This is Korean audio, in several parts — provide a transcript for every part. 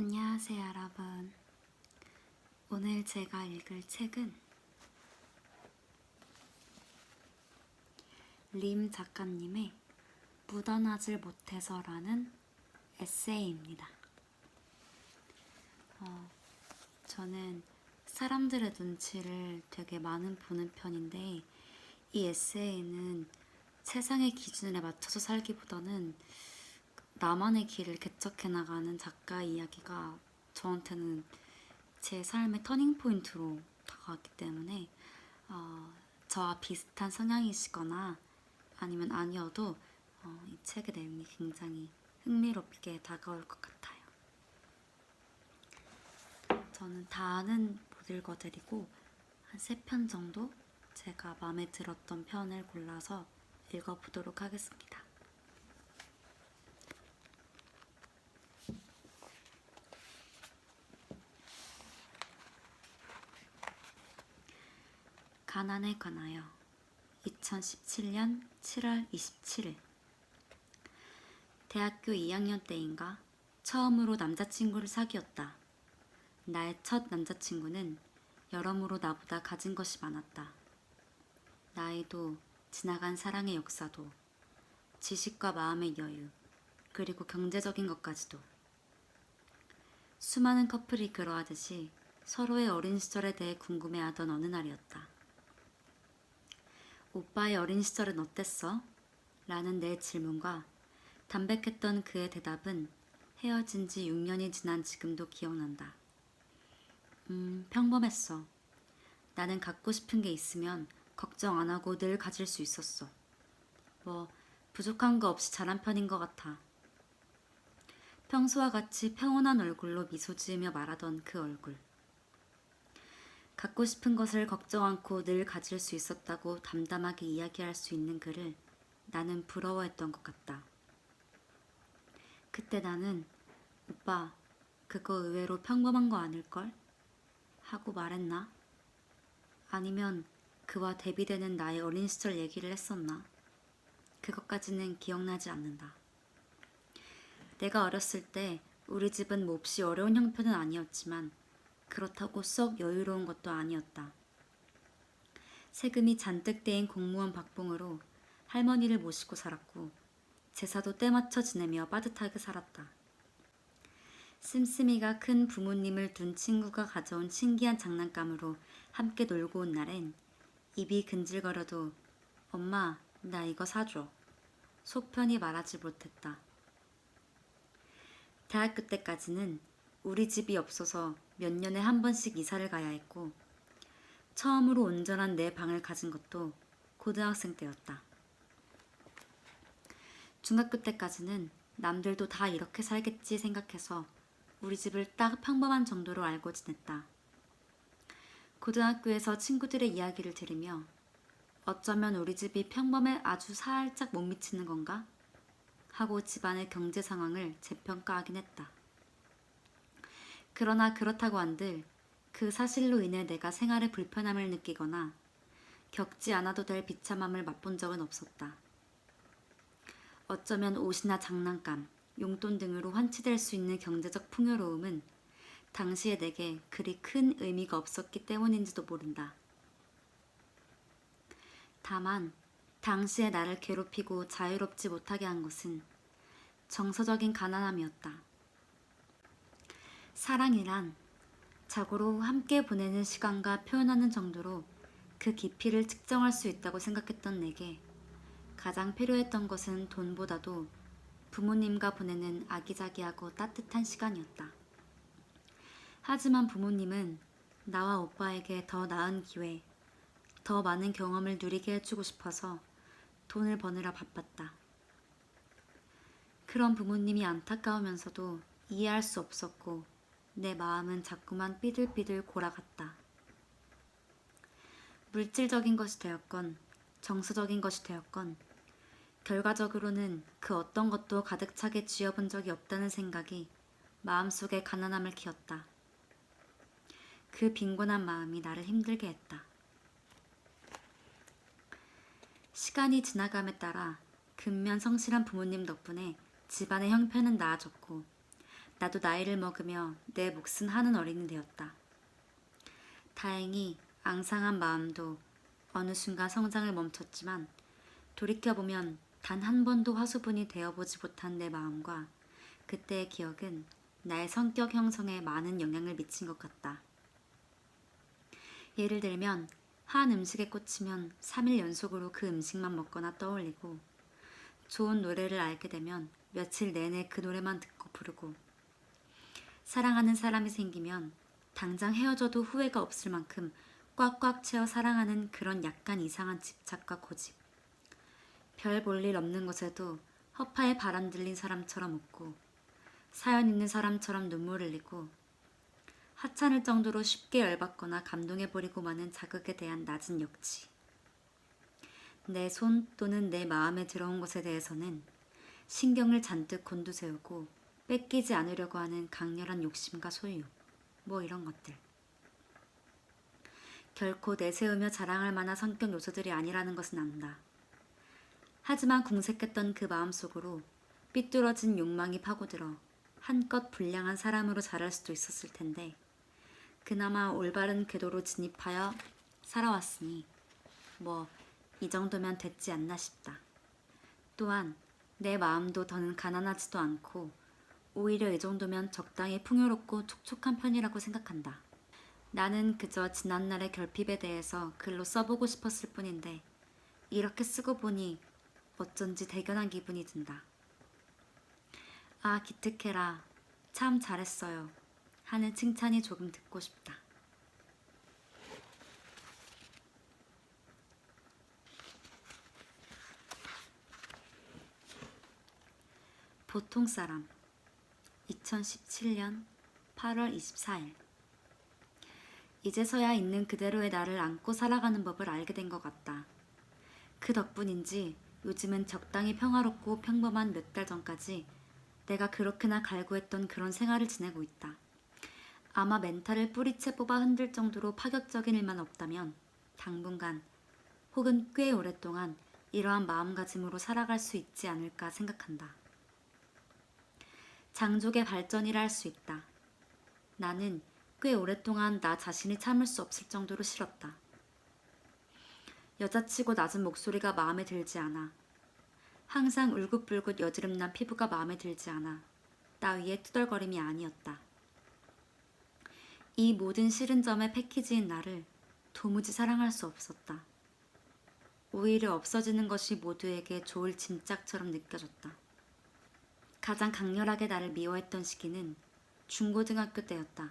안녕하세요, 여러분. 오늘 제가 읽을 책은 림 작가님의 묻어나질 못해서라는 에세이입니다. 저는 사람들의 눈치를 되게 많이 보는 편인데 이 에세이는 세상의 기준에 맞춰서 살기보다는 나만의 길을 개척해 나가는 작가 이야기가 저한테는 제 삶의 터닝포인트로 다가왔기 때문에 저와 비슷한 성향이시거나 아니면 아니어도 이 책의 내용이 굉장히 흥미롭게 다가올 것 같아요. 저는 다는 못 읽어드리고 한 3편 정도 제가 마음에 들었던 편을 골라서 읽어보도록 하겠습니다. 가난에 관하여 2017년 7월 27일 대학교 2학년 때인가 처음으로 남자친구를 사귀었다. 나의 첫 남자친구는 여러모로 나보다 가진 것이 많았다. 나이도 지나간 사랑의 역사도 지식과 마음의 여유 그리고 경제적인 것까지도 수많은 커플이 그러하듯이 서로의 어린 시절에 대해 궁금해하던 어느 날이었다. 오빠의 어린 시절은 어땠어? 라는 내 질문과 담백했던 그의 대답은 헤어진 지 6년이 지난 지금도 기억난다. 평범했어. 나는 갖고 싶은 게 있으면 걱정 안 하고 늘 가질 수 있었어. 부족한 거 없이 잘한 편인 것 같아. 평소와 같이 평온한 얼굴로 미소 지으며 말하던 그 얼굴. 갖고 싶은 것을 걱정 않고 늘 가질 수 있었다고 담담하게 이야기할 수 있는 그를 나는 부러워했던 것 같다. 그때 나는 오빠, 그거 의외로 평범한 거 아닐걸? 하고 말했나? 아니면 그와 대비되는 나의 어린 시절 얘기를 했었나? 그것까지는 기억나지 않는다. 내가 어렸을 때 우리 집은 몹시 어려운 형편은 아니었지만 그렇다고 썩 여유로운 것도 아니었다. 세금이 잔뜩 떼인 공무원 박봉으로 할머니를 모시고 살았고 제사도 때맞춰 지내며 빠듯하게 살았다. 씀씀이가 큰 부모님을 둔 친구가 가져온 신기한 장난감으로 함께 놀고 온 날엔 입이 근질거려도 엄마, 나 이거 사줘. 속편히 말하지 못했다. 대학교 때까지는 우리 집이 없어서 몇 년에 한 번씩 이사를 가야 했고 처음으로 온전한 내 방을 가진 것도 고등학생 때였다. 중학교 때까지는 남들도 다 이렇게 살겠지 생각해서 우리 집을 딱 평범한 정도로 알고 지냈다. 고등학교에서 친구들의 이야기를 들으며 어쩌면 우리 집이 평범에 아주 살짝 못 미치는 건가? 하고 집안의 경제 상황을 재평가하긴 했다. 그러나 그렇다고 한들 그 사실로 인해 내가 생활에 불편함을 느끼거나 겪지 않아도 될 비참함을 맛본 적은 없었다. 어쩌면 옷이나 장난감, 용돈 등으로 환치될 수 있는 경제적 풍요로움은 당시에 내게 그리 큰 의미가 없었기 때문인지도 모른다. 다만 당시에 나를 괴롭히고 자유롭지 못하게 한 것은 정서적인 가난함이었다. 사랑이란 자고로 함께 보내는 시간과 표현하는 정도로 그 깊이를 측정할 수 있다고 생각했던 내게 가장 필요했던 것은 돈보다도 부모님과 보내는 아기자기하고 따뜻한 시간이었다. 하지만 부모님은 나와 오빠에게 더 나은 기회, 더 많은 경험을 누리게 해주고 싶어서 돈을 버느라 바빴다. 그런 부모님이 안타까우면서도 이해할 수 없었고 내 마음은 자꾸만 삐들삐들 골아갔다. 물질적인 것이 되었건 정서적인 것이 되었건 결과적으로는 그 어떤 것도 가득 차게 쥐어본 적이 없다는 생각이 마음속에 가난함을 키웠다. 그 빈곤한 마음이 나를 힘들게 했다. 시간이 지나감에 따라 근면 성실한 부모님 덕분에 집안의 형편은 나아졌고 나도 나이를 먹으며 내 몫은 하는 어린이 되었다. 다행히 앙상한 마음도 어느 순간 성장을 멈췄지만 돌이켜보면 단 한 번도 화수분이 되어보지 못한 내 마음과 그때의 기억은 나의 성격 형성에 많은 영향을 미친 것 같다. 예를 들면 한 음식에 꽂히면 3일 연속으로 그 음식만 먹거나 떠올리고 좋은 노래를 알게 되면 며칠 내내 그 노래만 듣고 부르고 사랑하는 사람이 생기면 당장 헤어져도 후회가 없을 만큼 꽉꽉 채워 사랑하는 그런 약간 이상한 집착과 고집. 별 볼 일 없는 것에도 허파에 바람 들린 사람처럼 웃고 사연 있는 사람처럼 눈물 흘리고 하찮을 정도로 쉽게 열받거나 감동해버리고 마는 자극에 대한 낮은 역치. 내 손 또는 내 마음에 들어온 것에 대해서는 신경을 잔뜩 곤두세우고 뺏기지 않으려고 하는 강렬한 욕심과 소유, 뭐 이런 것들. 결코 내세우며 자랑할 만한 성격 요소들이 아니라는 것은 안다. 하지만 궁색했던 그 마음속으로 삐뚤어진 욕망이 파고들어 한껏 불량한 사람으로 자랄 수도 있었을 텐데 그나마 올바른 궤도로 진입하여 살아왔으니 뭐 이 정도면 됐지 않나 싶다. 또한 내 마음도 더는 가난하지도 않고 오히려 이 정도면 적당히 풍요롭고 촉촉한 편이라고 생각한다. 나는 그저 지난날의 결핍에 대해서 글로 써보고 싶었을 뿐인데 이렇게 쓰고 보니 어쩐지 대견한 기분이 든다. 아, 기특해라. 참 잘했어요. 하는 칭찬이 조금 듣고 싶다. 보통 사람 2017년 8월 24일 이제서야 있는 그대로의 나를 안고 살아가는 법을 알게 된 것 같다. 그 덕분인지 요즘은 적당히 평화롭고 평범한 몇 달 전까지 내가 그렇게나 갈구했던 그런 생활을 지내고 있다. 아마 멘탈을 뿌리채 뽑아 흔들 정도로 파격적인 일만 없다면 당분간 혹은 꽤 오랫동안 이러한 마음가짐으로 살아갈 수 있지 않을까 생각한다. 장족의 발전이라 할 수 있다. 나는 꽤 오랫동안 나 자신이 참을 수 없을 정도로 싫었다. 여자치고 낮은 목소리가 마음에 들지 않아. 항상 울긋불긋 여드름난 피부가 마음에 들지 않아. 따위의 투덜거림이 아니었다. 이 모든 싫은 점의 패키지인 나를 도무지 사랑할 수 없었다. 오히려 없어지는 것이 모두에게 좋을 짐짝처럼 느껴졌다. 가장 강렬하게 나를 미워했던 시기는 중고등학교 때였다.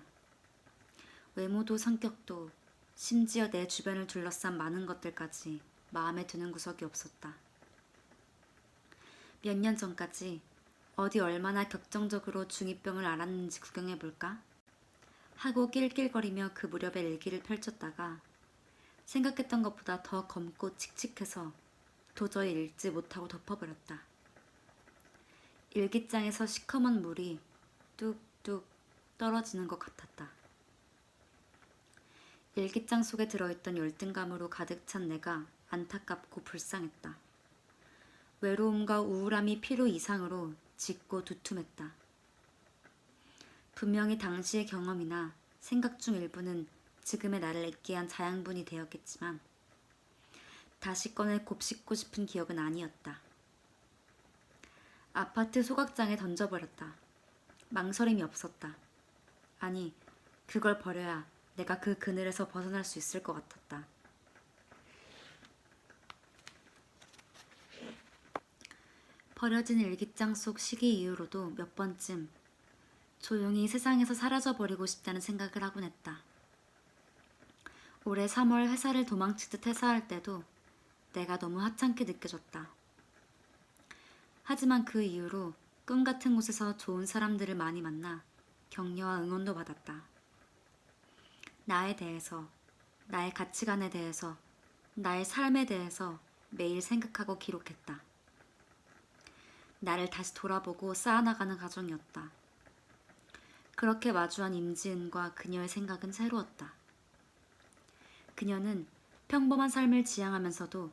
외모도 성격도 심지어 내 주변을 둘러싼 많은 것들까지 마음에 드는 구석이 없었다. 몇 년 전까지 어디 얼마나 격정적으로 중2병을 앓았는지 구경해볼까? 하고 낄낄거리며 그 무렵에 일기를 펼쳤다가 생각했던 것보다 더 검고 칙칙해서 도저히 읽지 못하고 덮어버렸다. 일기장에서 시커먼 물이 뚝뚝 떨어지는 것 같았다. 일기장 속에 들어있던 열등감으로 가득 찬 내가 안타깝고 불쌍했다. 외로움과 우울함이 필요 이상으로 짙고 두툼했다. 분명히 당시의 경험이나 생각 중 일부는 지금의 나를 있게 한 자양분이 되었겠지만 다시 꺼내 곱씹고 싶은 기억은 아니었다. 아파트 소각장에 던져버렸다. 망설임이 없었다. 아니, 그걸 버려야 내가 그 그늘에서 벗어날 수 있을 것 같았다. 버려진 일기장 속 시기 이후로도 몇 번쯤 조용히 세상에서 사라져버리고 싶다는 생각을 하곤 했다. 올해 3월 회사를 도망치듯 퇴사할 때도 내가 너무 하찮게 느껴졌다. 하지만 그 이후로 꿈 같은 곳에서 좋은 사람들을 많이 만나 격려와 응원도 받았다. 나에 대해서, 나의 가치관에 대해서, 나의 삶에 대해서 매일 생각하고 기록했다. 나를 다시 돌아보고 쌓아나가는 과정이었다. 그렇게 마주한 임지은과 그녀의 생각은 새로웠다. 그녀는 평범한 삶을 지향하면서도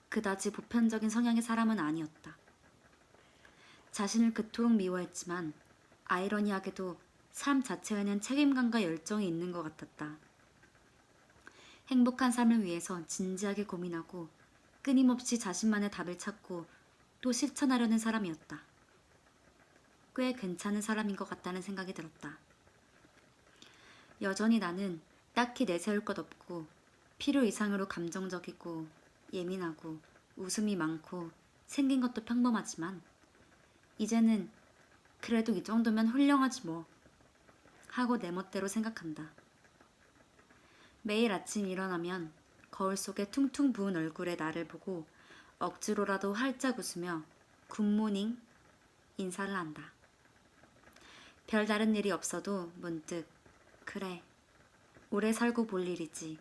그다지 보편적인 성향의 사람은 아니었다. 자신을 그토록 미워했지만 아이러니하게도 삶 자체에는 책임감과 열정이 있는 것 같았다. 행복한 삶을 위해서 진지하게 고민하고 끊임없이 자신만의 답을 찾고 또 실천하려는 사람이었다. 꽤 괜찮은 사람인 것 같다는 생각이 들었다. 여전히 나는 딱히 내세울 것 없고 필요 이상으로 감정적이고 예민하고 웃음이 많고 생긴 것도 평범하지만 이제는 그래도 이 정도면 훌륭하지 뭐 하고 내 멋대로 생각한다. 매일 아침 일어나면 거울 속에 퉁퉁 부은 얼굴의 나를 보고 억지로라도 활짝 웃으며 굿모닝 인사를 한다. 별다른 일이 없어도 문득 그래 오래 살고 볼 일이지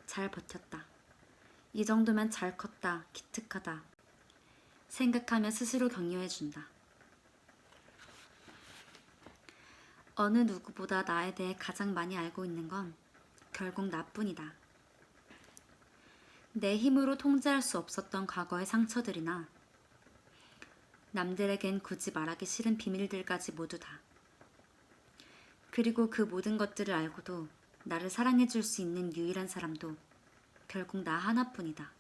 잘 버텼다. 이 정도면 잘 컸다 기특하다 생각하며 스스로 격려해준다. 어느 누구보다 나에 대해 가장 많이 알고 있는 건 결국 나뿐이다. 내 힘으로 통제할 수 없었던 과거의 상처들이나 남들에겐 굳이 말하기 싫은 비밀들까지 모두 다. 그리고 그 모든 것들을 알고도 나를 사랑해줄 수 있는 유일한 사람도 결국 나 하나뿐이다.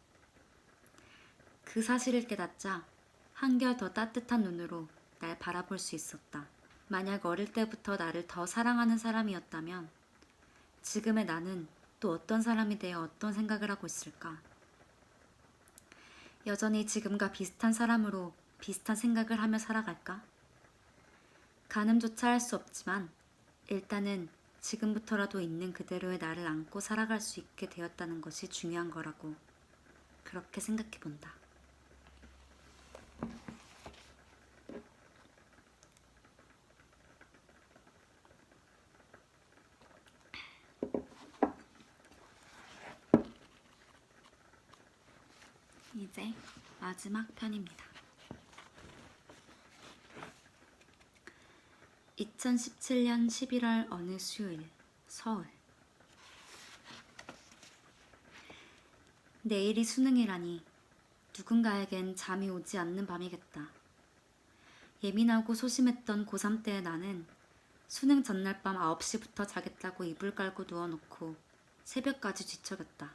그 사실을 깨닫자 한결 더 따뜻한 눈으로 날 바라볼 수 있었다. 만약 어릴 때부터 나를 더 사랑하는 사람이었다면 지금의 나는 또 어떤 사람이 되어 어떤 생각을 하고 있을까? 여전히 지금과 비슷한 사람으로 비슷한 생각을 하며 살아갈까? 가늠조차 할 수 없지만 일단은 지금부터라도 있는 그대로의 나를 안고 살아갈 수 있게 되었다는 것이 중요한 거라고 그렇게 생각해 본다. 이제 마지막 편입니다. 2017년 11월 어느 수요일 서울. 내일이 수능이라니 누군가에겐 잠이 오지 않는 밤이겠다. 예민하고 소심했던 고3 때의 나는 수능 전날 밤 9시부터 자겠다고 이불 깔고 누워놓고 새벽까지 뒤척였다.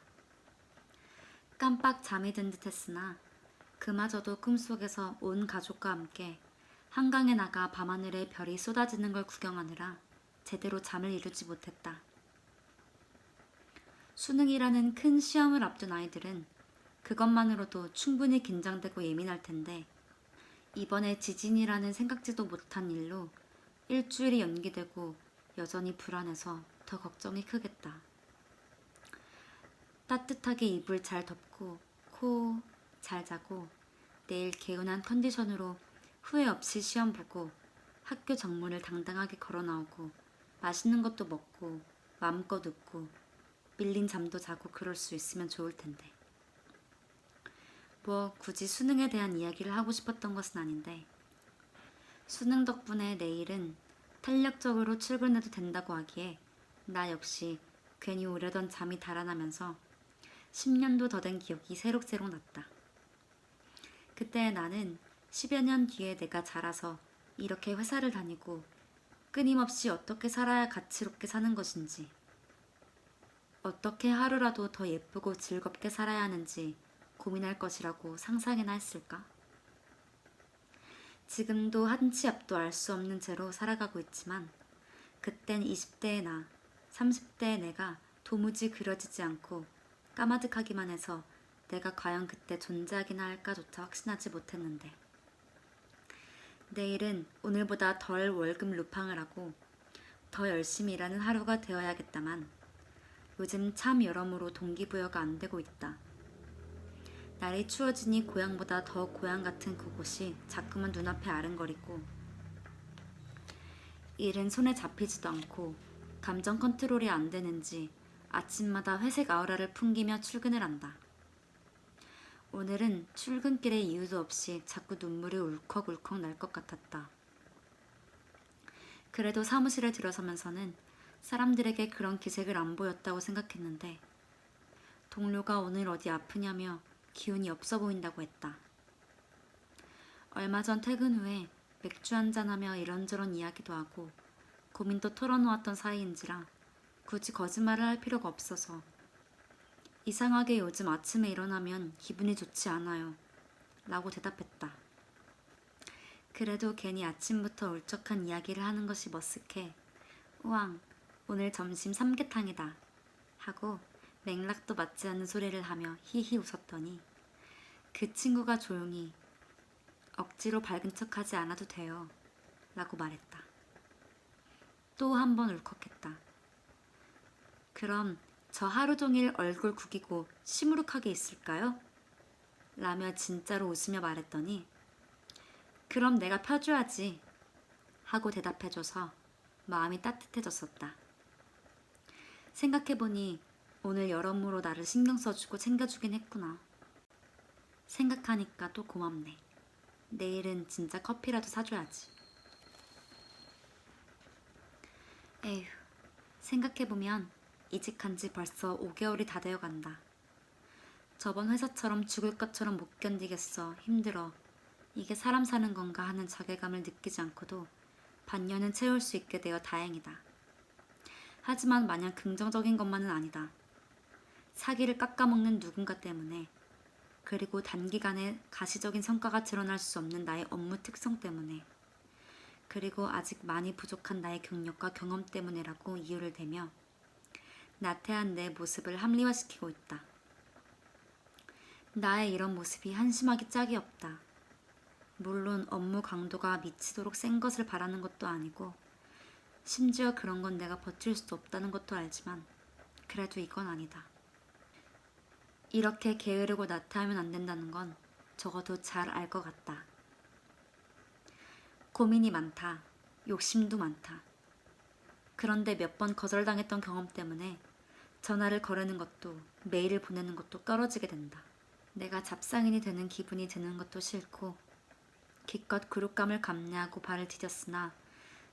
깜빡 잠이 든 듯 했으나 그마저도 꿈속에서 온 가족과 함께 한강에 나가 밤하늘에 별이 쏟아지는 걸 구경하느라 제대로 잠을 이루지 못했다. 수능이라는 큰 시험을 앞둔 아이들은 그것만으로도 충분히 긴장되고 예민할 텐데 이번에 지진이라는 생각지도 못한 일로 일주일이 연기되고 여전히 불안해서 더 걱정이 크겠다. 따뜻하게 이불 잘 덮고 코 잘 자고 내일 개운한 컨디션으로 후회 없이 시험 보고 학교 정문을 당당하게 걸어 나오고 맛있는 것도 먹고 마음껏 웃고 밀린 잠도 자고 그럴 수 있으면 좋을 텐데. 뭐 굳이 수능에 대한 이야기를 하고 싶었던 것은 아닌데 수능 덕분에 내일은 탄력적으로 출근해도 된다고 하기에 나 역시 괜히 오래던 잠이 달아나면서 10년도 더 된 기억이 새록새록 났다. 그때 나는 10여 년 뒤에 내가 자라서 이렇게 회사를 다니고 끊임없이 어떻게 살아야 가치롭게 사는 것인지, 어떻게 하루라도 더 예쁘고 즐겁게 살아야 하는지 고민할 것이라고 상상이나 했을까? 지금도 한치 앞도 알 수 없는 채로 살아가고 있지만 그땐 20대의 나, 30대의 내가 도무지 그려지지 않고 까마득하기만 해서 내가 과연 그때 존재하기나 할까조차 확신하지 못했는데 내일은 오늘보다 덜 월급 루팡을 하고 더 열심히 일하는 하루가 되어야겠다만 요즘 참 여러모로 동기부여가 안 되고 있다. 날이 추워지니 고향보다 더 고향 같은 그곳이 자꾸만 눈앞에 아른거리고 일은 손에 잡히지도 않고 감정 컨트롤이 안 되는지 아침마다 회색 아우라를 풍기며 출근을 한다. 오늘은 출근길에 이유도 없이 자꾸 눈물이 울컥울컥 날 것 같았다. 그래도 사무실에 들어서면서는 사람들에게 그런 기색을 안 보였다고 생각했는데 동료가 오늘 어디 아프냐며 기운이 없어 보인다고 했다. 얼마 전 퇴근 후에 맥주 한잔하며 이런저런 이야기도 하고 고민도 털어놓았던 사이인지라 굳이 거짓말을 할 필요가 없어서 이상하게 요즘 아침에 일어나면 기분이 좋지 않아요. 라고 대답했다. 그래도 괜히 아침부터 울적한 이야기를 하는 것이 머쓱해 우왕 오늘 점심 삼계탕이다 하고 맥락도 맞지 않는 소리를 하며 히히 웃었더니 그 친구가 조용히 억지로 밝은 척하지 않아도 돼요 라고 말했다. 또 한 번 울컥했다. 그럼 저 하루 종일 얼굴 구기고 시무룩하게 있을까요? 라며 진짜로 웃으며 말했더니 그럼 내가 펴줘야지 하고 대답해줘서 마음이 따뜻해졌었다. 생각해보니 오늘 여러모로 나를 신경 써주고 챙겨주긴 했구나. 생각하니까 또 고맙네. 내일은 진짜 커피라도 사줘야지. 에휴, 생각해보면 이직한 지 벌써 5개월이 다 되어간다. 저번 회사처럼 죽을 것처럼 못 견디겠어. 힘들어. 이게 사람 사는 건가 하는 자괴감을 느끼지 않고도 반년은 채울 수 있게 되어 다행이다. 하지만 마냥 긍정적인 것만은 아니다. 사기를 깎아먹는 누군가 때문에 그리고 단기간에 가시적인 성과가 드러날 수 없는 나의 업무 특성 때문에 그리고 아직 많이 부족한 나의 경력과 경험 때문에라고 이유를 대며 나태한 내 모습을 합리화시키고 있다. 나의 이런 모습이 한심하기 짝이 없다. 물론 업무 강도가 미치도록 센 것을 바라는 것도 아니고 심지어 그런 건 내가 버틸 수 없다는 것도 알지만 그래도 이건 아니다. 이렇게 게으르고 나태하면 안 된다는 건 적어도 잘 알 것 같다. 고민이 많다. 욕심도 많다. 그런데 몇 번 거절당했던 경험 때문에 전화를 거르는 것도 메일을 보내는 것도 떨어지게 된다. 내가 잡상인이 되는 기분이 드는 것도 싫고 기껏 그룹감을 감내하고 발을 디뎠으나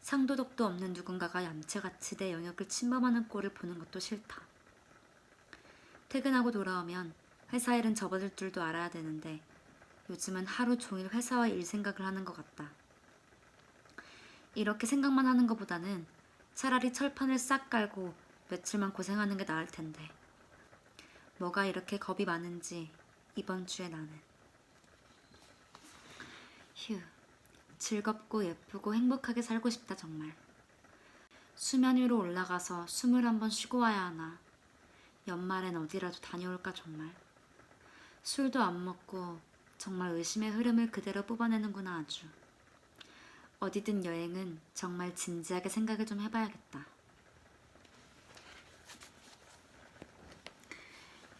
상도덕도 없는 누군가가 얌체같이 내 영역을 침범하는 꼴을 보는 것도 싫다. 퇴근하고 돌아오면 회사 일은 접어들 줄도 알아야 되는데 요즘은 하루 종일 회사와 일 생각을 하는 것 같다. 이렇게 생각만 하는 것보다는 차라리 철판을 싹 깔고 며칠만 고생하는 게 나을 텐데 뭐가 이렇게 겁이 많은지 이번 주에 나는. 휴, 즐겁고 예쁘고 행복하게 살고 싶다 정말. 수면 위로 올라가서 숨을 한번 쉬고 와야 하나. 연말엔 어디라도 다녀올까 정말. 술도 안 먹고 정말 의심의 흐름을 그대로 뽑아내는구나 아주. 어디든 여행은 정말 진지하게 생각을 좀 해봐야겠다.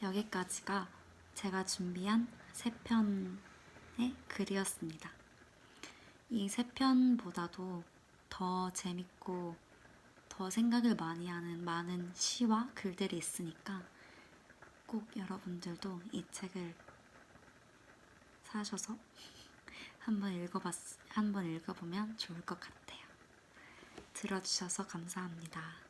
여기까지가 제가 준비한 3편의 글이었습니다. 이 3편보다도 더 재밌고 더 생각을 많이 하는 많은 시와 글들이 있으니까 꼭 여러분들도 이 책을 사셔서 한번 읽어보면 좋을 것 같아요. 들어주셔서 감사합니다.